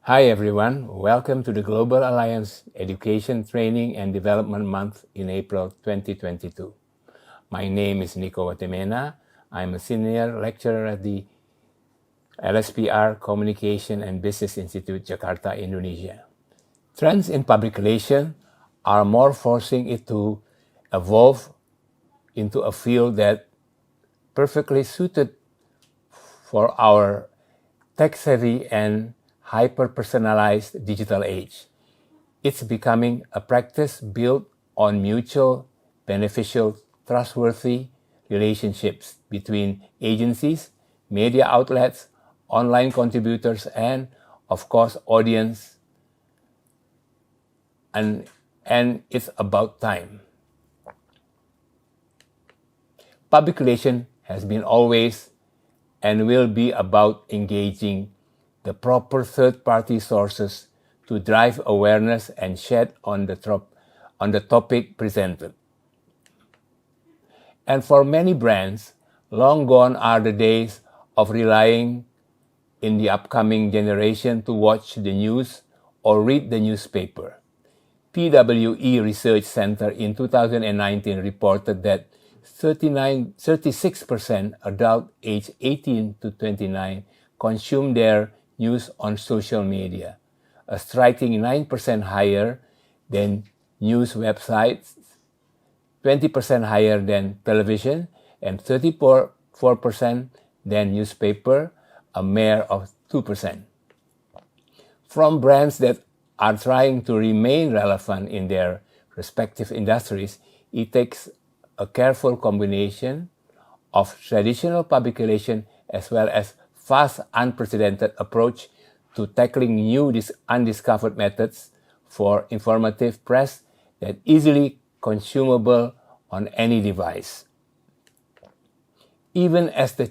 Hi everyone, welcome to the Global Alliance Education Training and Development Month in April 2022. My name is Nico Wattimena. I'm a senior lecturer at the LSPR Communication and Business Institute, Jakarta, Indonesia. Trends in public relations are more forcing it to evolve into a field that perfectly suited for our tech-savvy and hyper-personalized digital age. It's becoming a practice built on mutual, beneficial, trustworthy relationships between agencies, media outlets, online contributors, and, of course, audience. And it's about time. Public relations has been always and will be about engaging the proper third-party sources to drive awareness and shed on the topic presented. And for many brands, long gone are the days of relying in the upcoming generation to watch the news or read the newspaper. PwE Research Center in 2019 reported that 36% adult aged 18 to 29 consume their news on social media, a striking 9% higher than news websites, 20% higher than television, and 34% than newspaper, a mere of 2%. From brands that are trying to remain relevant in their respective industries, it takes a careful combination of traditional public relations as well as fast, unprecedented approach to tackling new undiscovered methods for informative press that easily consumable on any device. Even as the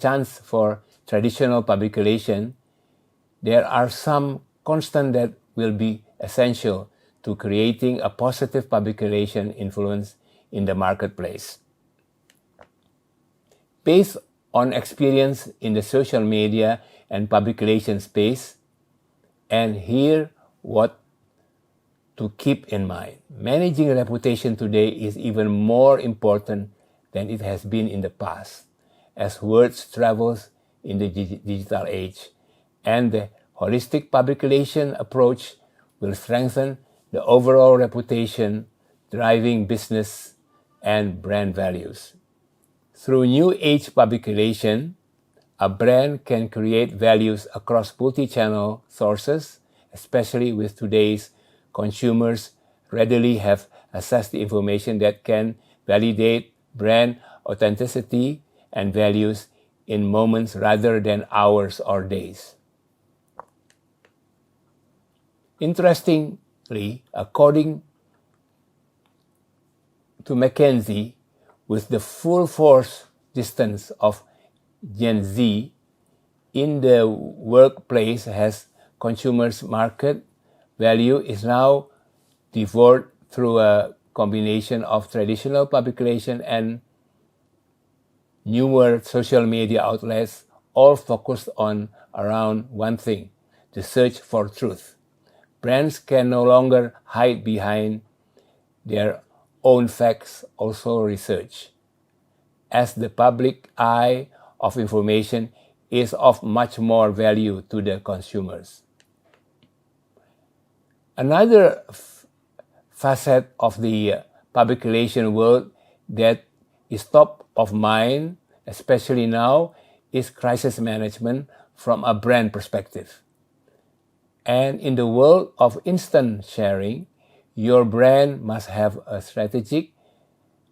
chance for traditional public relation, there are some constants that will be essential to creating a positive public relation influence in the marketplace. Based on experience in the social media and public relations space, and here what to keep in mind. Managing reputation today is even more important than it has been in the past, as words travels in the digital age, and the holistic public relation approach will strengthen the overall reputation, driving business and brand values. Through new age public relation, a brand can create values across multi-channel sources, especially with today's consumers readily have access to information that can validate brand authenticity and values in moments rather than hours or days. Interestingly, according to McKinsey, with the full force distance of Gen Z in the workplace as consumers' market value is now devoured through a combination of traditional public relation and newer social media outlets, all focused on around one thing, the search for truth. Brands can no longer hide behind their own facts, also research, as the public eye of information is of much more value to the consumers. Another facet of the public relation world that is top of mind, especially now, is crisis management from a brand perspective. And in the world of instant sharing, your brand must have a strategic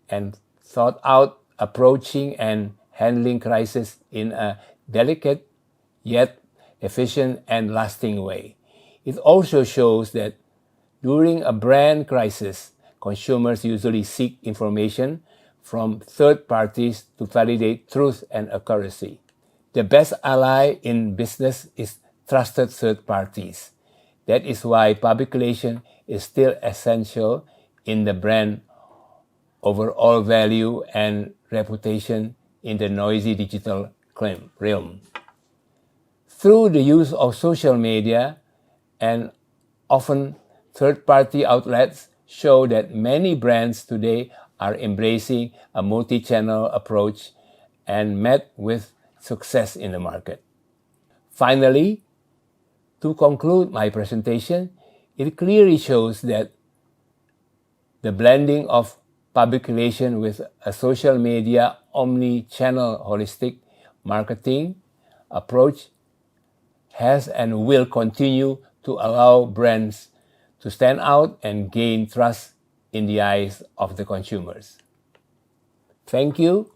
and thought out approaching and handling crisis in a delicate yet efficient and lasting way. It also shows that during a brand crisis, consumers usually seek information from third parties to validate truth and accuracy. The best ally in business is trusted third parties. That is why public relations is still essential in the brand overall value and reputation in the noisy digital realm. Through the use of social media and often third-party outlets show that many brands today are embracing a multi-channel approach and met with success in the market. Finally, to conclude my presentation, it clearly shows that the blending of public relation with a social media omni-channel holistic marketing approach has and will continue to allow brands to stand out and gain trust in the eyes of the consumers. Thank you,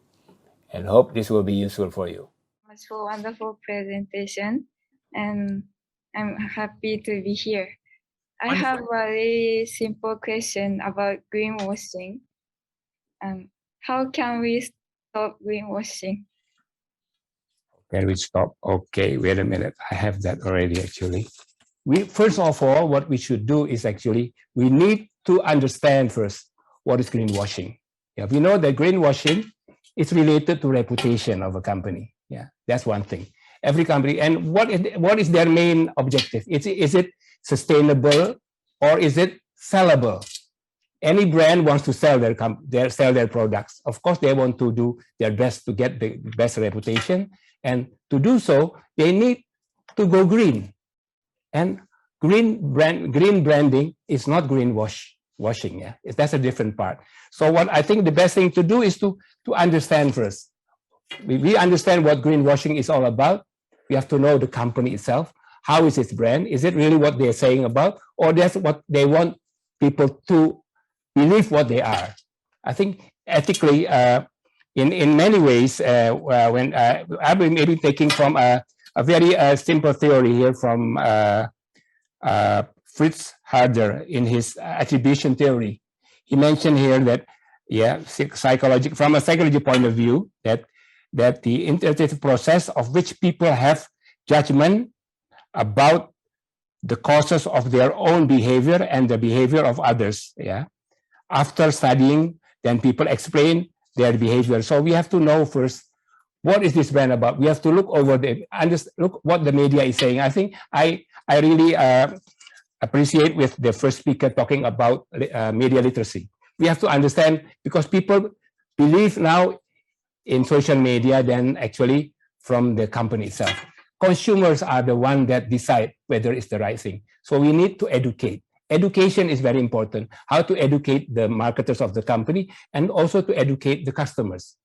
and hope this will be useful for you. Much for wonderful presentation, and I'm happy to be here. I have a very simple question about greenwashing. How can we stop greenwashing? Can we stop? Okay, wait a minute. I have that already actually. First of all, what we should do is actually, we need to understand first what is greenwashing. Yeah, we know that greenwashing is related to reputation of a company. Yeah, that's one thing. Every company, and what is their main objective? Is it sustainable or is it sellable? Any brand wants to sell their products. Of course, they want to do their best to get the best reputation, and to do so, they need to go green. And green branding is not greenwashing. Yeah, that's a different part. So what I think the best thing to do is to understand first. We understand what greenwashing is all about. We have to know the company itself. How is its brand? Is it really what they're saying about, or that's what they want people to believe what they are? I think ethically, in many ways, when I've been maybe taking from a very simple theory here from Fritz Harder in his attribution theory. He mentioned here that, from a psychology point of view, that the interpretive process of which people have judgment about the causes of their own behavior and the behavior of others. Yeah. After studying, then people explain their behavior. So we have to know first, what is this brand about? We have to look over look what the media is saying. I think I really appreciate with the first speaker talking about media literacy. We have to understand, because people believe now in social media than actually from the company itself. Consumers are the one that decide whether it's the right thing. So we need to educate. Education is very important. How to educate the marketers of the company and also to educate the customers.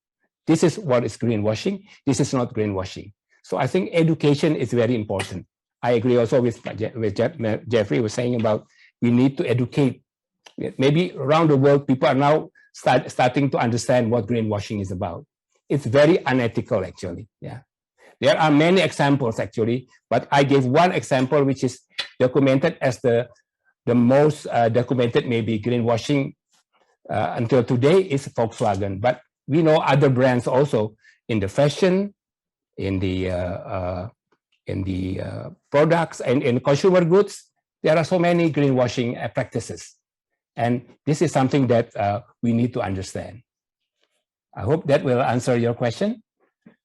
This is what is greenwashing. This is not greenwashing. So I think education is very important. I agree also with Jeffrey was saying about we need to educate. Maybe around the world, people are now starting to understand what greenwashing is about. It's very unethical, actually. Yeah, there are many examples actually, but I gave one example which is documented as the most documented maybe greenwashing until today is Volkswagen. But we know other brands also in the fashion, in the products, and in consumer goods. There are so many greenwashing practices, and this is something that we need to understand. I hope that will answer your question.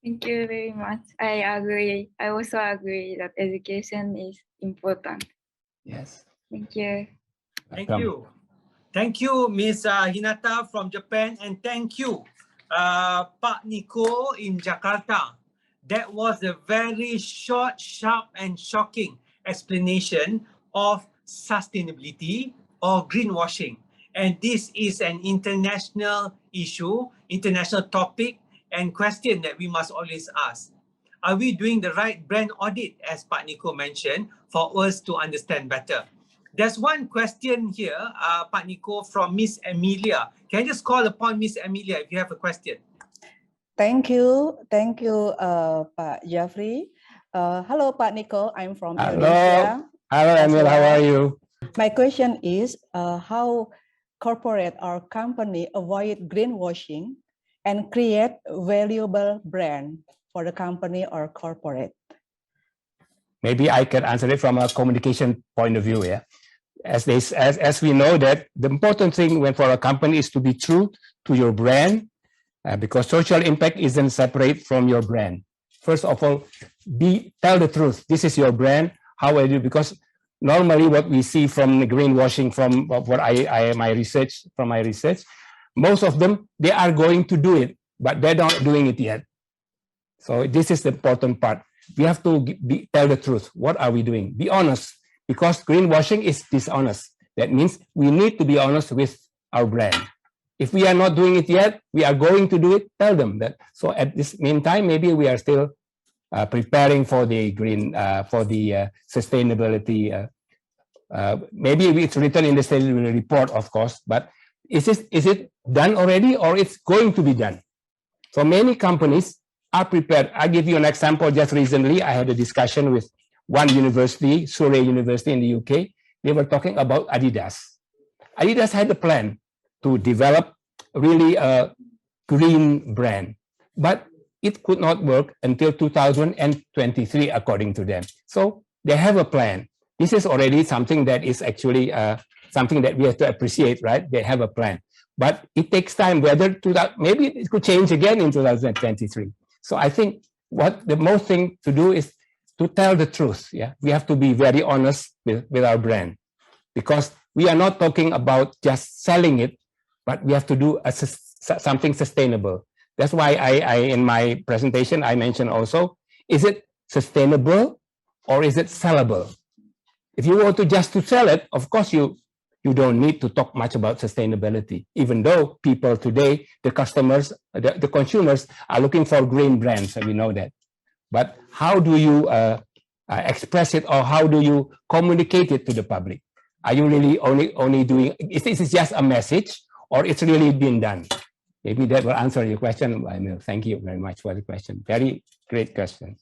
Thank you very much. I agree. I also agree that education is important. Yes. Thank you. Thank you. Thank you, Ms. Hinata from Japan, and thank you, Pak Nico in Jakarta. That was a very short, sharp, and shocking explanation of sustainability or greenwashing. And this is an international issue, international topic, and question that we must always ask. Are we doing the right brand audit, as Pak Nico mentioned, for us to understand better? There's one question here, Pak Nico, from Miss Amelia. Can I just call upon Miss Amelia if you have a question? Thank you, Pak Jeffrey. Hello, Pak Nico. I'm from Indonesia. Hello, Amelia. How are you? My question is how corporate or company avoid greenwashing and create valuable brand for the company or corporate? Maybe I can answer it from a communication point of view. Yeah, as we know that the important thing for a company is to be true to your brand, because social impact isn't separate from your brand. first of all, tell the truth. This is your brand. How I do, because normally what we see from the greenwashing, from what my research, most of them, they are going to do it, but they're not doing it yet. So this is the important part. We have to tell the truth. What are we doing? Be honest, because greenwashing is dishonest. That means we need to be honest with our brand. If we are not doing it yet, we are going to do it. Tell them that. So at this meantime, maybe we are still preparing for the sustainability. Maybe it's written in the sustainability report, of course, but is it done already, or it's going to be done? So many companies are prepared. I'll give you an example. Just recently, I had a discussion with one university, Surrey University in the UK. They were talking about Adidas. Adidas had a plan to develop really a green brand, but it could not work until 2023, according to them. So they have a plan. This is already something that is actually something that we have to appreciate, right? They have a plan, but it takes time. Maybe it could change again in 2023. So I think what the most thing to do is to tell the truth. Yeah, we have to be very honest with our brand, because we are not talking about just selling it, but we have to do something sustainable. That's why I in my presentation, I mentioned also, is it sustainable or is it sellable? If you want to sell it, of course, you don't need to talk much about sustainability, even though people today, the customers, the consumers are looking for green brands, and we know that. But how do you express it, or how do you communicate it to the public? Are you really only doing, is this just a message, or it's really been done? Maybe that will answer your question, Emil. Thank you very much for the question. Very great question.